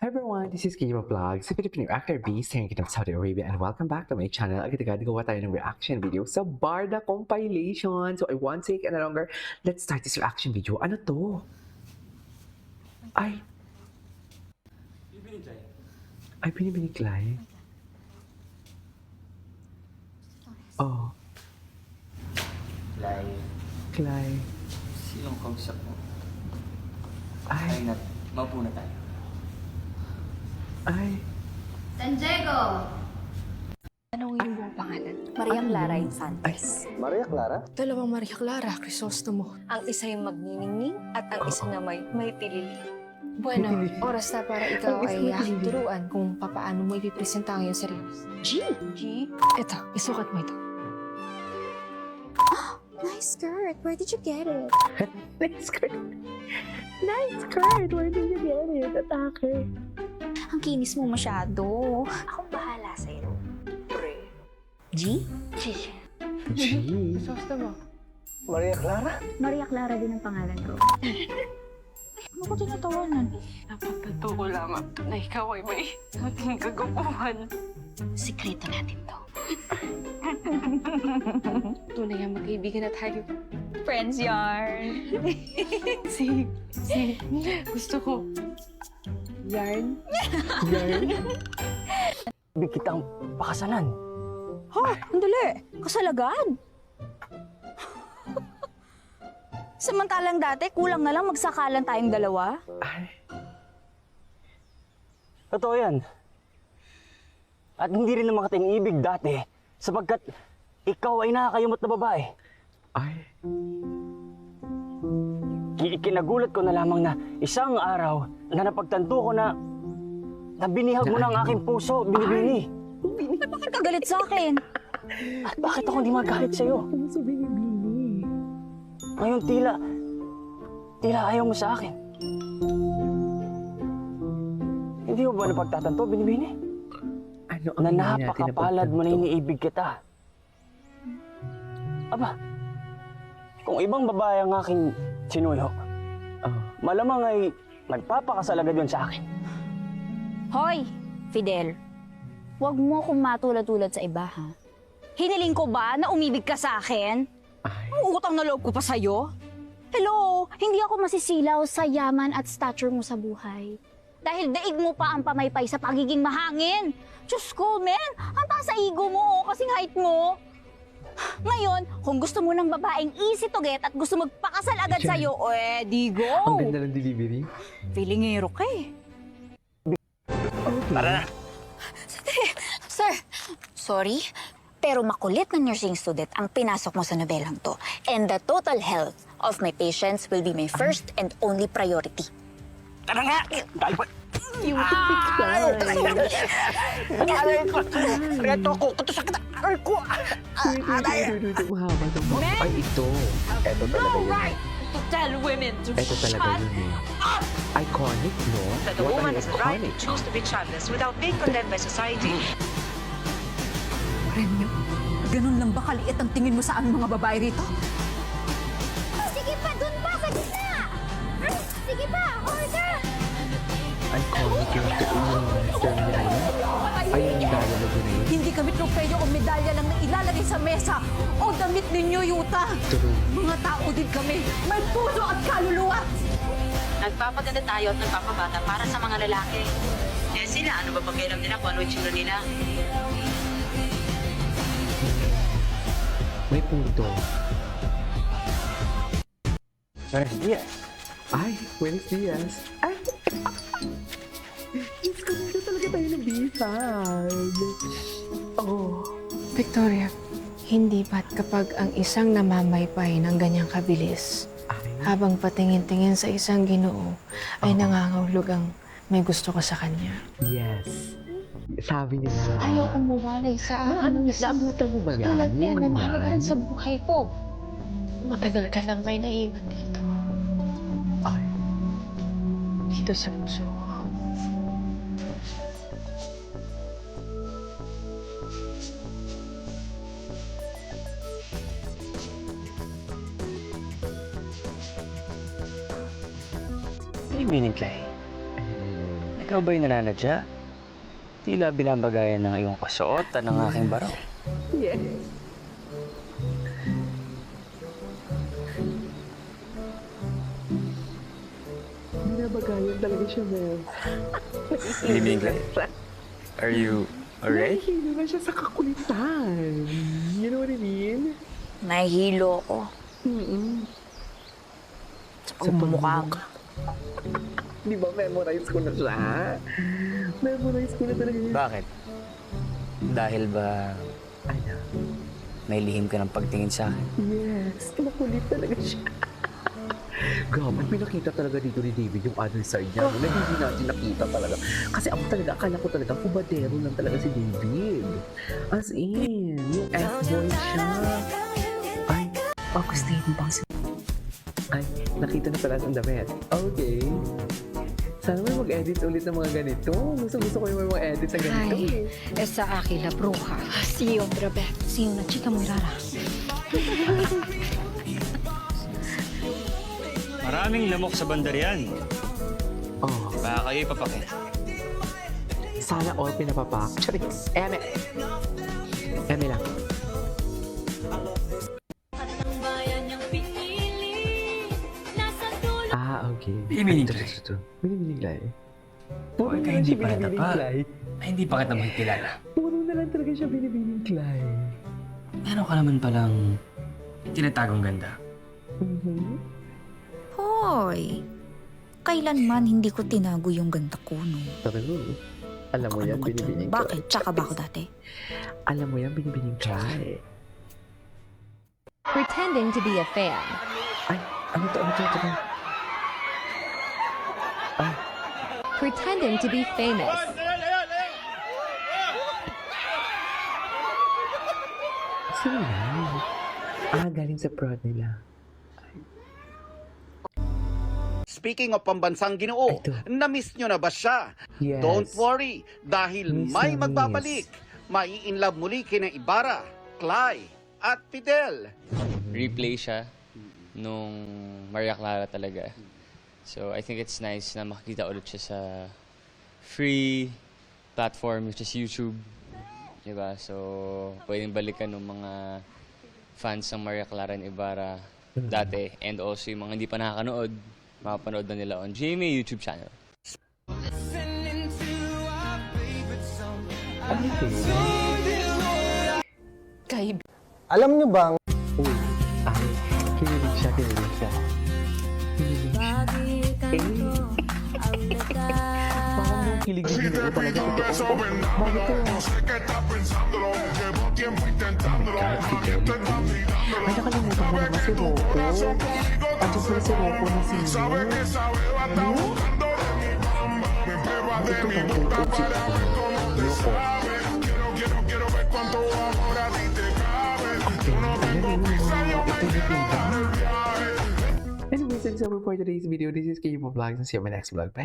Hi everyone, this is Kiva Vlog, si Filipino actor B, starring Kingdom of Saudi Arabia, and welcome back to my channel. Agad-agad gawa tayo ng reaction video sa Barda compilation. So I won't take any longer. Let's start this reaction video. Ano to? Ay, binibiniklay. Oh, Clay. Sinong kausap mo? Ay, Ay, maupo na tayo. ay. San Diego! Ano yung buong pangalan? Maria Clara Infantes. Maria Clara? Dalawang Maria Clara, Crisostomo. Ang isa yung magniningning at ang isa na may tilili. Bueno, oras na para ikaw ay aking turuan kung papaano mo ipipresenta ang iyong sarili. G? Ito, isukat mo ito. Nice skirt. Where did you get it? Nice skirt. Nice skirt. Where did you get it? Atake. Ang kinis mo masyado. Akong bahala sa'yo. Pre. G? G. Gee. Crisostomo. Maria Clara? Maria Clara din ang pangalan ko. Ano ko tinatawanan? Napagtanto ko lamang na ikaw ay may aking kagapuhan. Sikreto natin to. Tunay ang magkaibigan na tayo. Friends yarn. Gusto ko. Yarn? Ibig kitang pakasalan. Ang dali. Kasalagan. Samantalang dati, kulang na lang magsakalan tayong dalawa. Ay. Totoo yan. At hindi rin naman kating ibig dati sapagkat ikaw ay nakakayumot na babae. Ay. Kinagulat ko na lamang na isang araw na napagtanto ko na binihag mo na ang aking puso, Binibini. Bakit ka galit sa akin? At bakit ako hindi magalit sa'yo? Ano sa Binibini? Ngayon tila ayaw mo sa akin. Hindi mo ba napagtatanto, Binibini? Ano Na ang hindi natin napakapalad mo na napagtanto? iniibig kita. Aba, kung ibang babae ang aking sinuyo, Oh. malamang ay magpapakasal agad yun sa akin. Hoy, Fidel. Huwag mo akong matulad-tulad sa iba, ha? Hiniling ko ba na umibig ka sa akin? Ay. Utang na loob ko pa sa'yo? Hello, hindi ako masisilaw sa yaman at stature mo sa buhay. Dahil daig mo pa ang pamaypay sa pagiging mahangin. Diyos ko, men! Ang taas sa ego mo, kasing height mo. Ngayon, kung gusto mo ng babaeng easy to get at gusto magpakasal agad Diyan. sa'yo, di go! Ang ganda ng delivery. Feelingero ka eh. Tara na! Sir, sorry, pero makulit na nursing student ang pinasok mo sa nobelang to. And the total health of my patients will be my first and only priority. Tara nga! Dahil pa... Reto ko! Kutusak kita! Ay ko! Mahaba ito. Ay, ito. Ito talaga yun. To tell women to Ito talaga yun eh. Iconic, no? That the What woman an has the right to iconic. choose to be childless without being condemned by society. Renyo, ganun lang ba kaliit ang tingin mo sa aming mga babae rito? Sige pa, dun pa, sa gitna! Sige pa, order! Iconic yung term niya yun. Ay, yung dialogue yun eh. Hindi kami tropeyo o medalya lang na ilalagay sa mesa o damit ninyo, Yuta. True. Mga tao din kami, may puso at kaluluwa. Nagpapaganda tayo at nagpapabata para sa mga lalaki. Eh sila, ano ba pakialam nila kung ano yung tsura nila? May punto. Buenos dias. Ay, Buenos Dias. Ay! Is ko na talaga tayo ng bisan. Oh. Victoria, hindi ba't kapag ang isang namamaypay ng ganyang kabilis, Ay. habang patingin-tingin sa isang Ginoo, ay nangangahulog ang may gusto ka sa kanya? Yes. Sabi niya na. Ayaw kong mawalay sa Naabutan mo ba yan? tulad niya na Yan mahalagaan naman. sa buhay ko. Matagal ka lang may naiwan dito. Ay. Dito sa puso ko. Binibini, Clay. Ikaw ba'y nananadya? Tila binabagayan ng iyong kasuotan ng aking baraw. Yes. Binabagayan talaga siya, Mel. Hindi Are you alright? Nahihilo na siya sa kakulitan. You know what I mean? Nahihilo ko. Sa pagmumukha ko. Di ba, memorize ko na siya? Memorize ko na talaga yun. Bakit? Dahil ba Ano? may lihim ka ng pagtingin sa akin? Yes, makulit talaga siya. Grabe, pinakita talaga dito ni David yung other side niya. Na hindi natin nakita talaga. Kasi ako talaga, akala ko talaga, kubadero lang talaga si David. As in, yung F-boy siya. Ay, Gusto mo bang ay, nakita na pala ang damit. Okay. Sana may mag-edit ulit ng mga ganito. Gusto ko yung may mag-edit sa ganito. Ay, esa akin la bruja. Si Obra Beth. Sino na chika mo rara? Maraming lamok sa bandarian. Oh, Baka kayo ipapakit. sana all pinapapak. Charis, eme. Eme lang. Okay. Binibining Binibining Puro Huwag na ka lang hindi siya pa binibining nadapa. Clay. Ay, hindi pa kita makikilala. Puro na lang talaga siya binibining Clay. Meron ka naman palang tinatagong ganda. Hoy, kailanman hindi ko tinago yung ganda ko, no? True. Alam mo yan, Ano ka dyan? binibining Bakit? Tsaka ba ako dati? Alam mo yan, binibining Clay. Pretending to be a fan. Ay, ano to? Ay, Pretending to be famous. sino yan? Galing sa prod nila. Speaking of pambansang Ginoo, Ito. na-miss nyo na ba siya? Yes. Don't worry, dahil Miss may na magbabalik. Mai-inlove muli kina Ibarra, Clay, at Fidel. Replay siya nung Maria Clara talaga. So I think it's nice na makikita ulit siya sa free platform which is YouTube. Diba? So pwedeng balikan ng mga fans ng Maria Clara and Ibarra dati. And also yung mga hindi pa nakakanood, makapanood na nila on GMA YouTube channel. Alam niyo bang Uy, ay, kinilig siya. Kinilig siya. Parang yung kilig na ginoo talaga totoo. Bakit to? Ay, nakalimutan ko naman si Rocco. Andiyan pala si Rocco na sino. Ano? Ito ba? Ito si Rocco. Anyways, that's all for today's video. This is Kayo Vlogs and see you in my next vlog. Bye!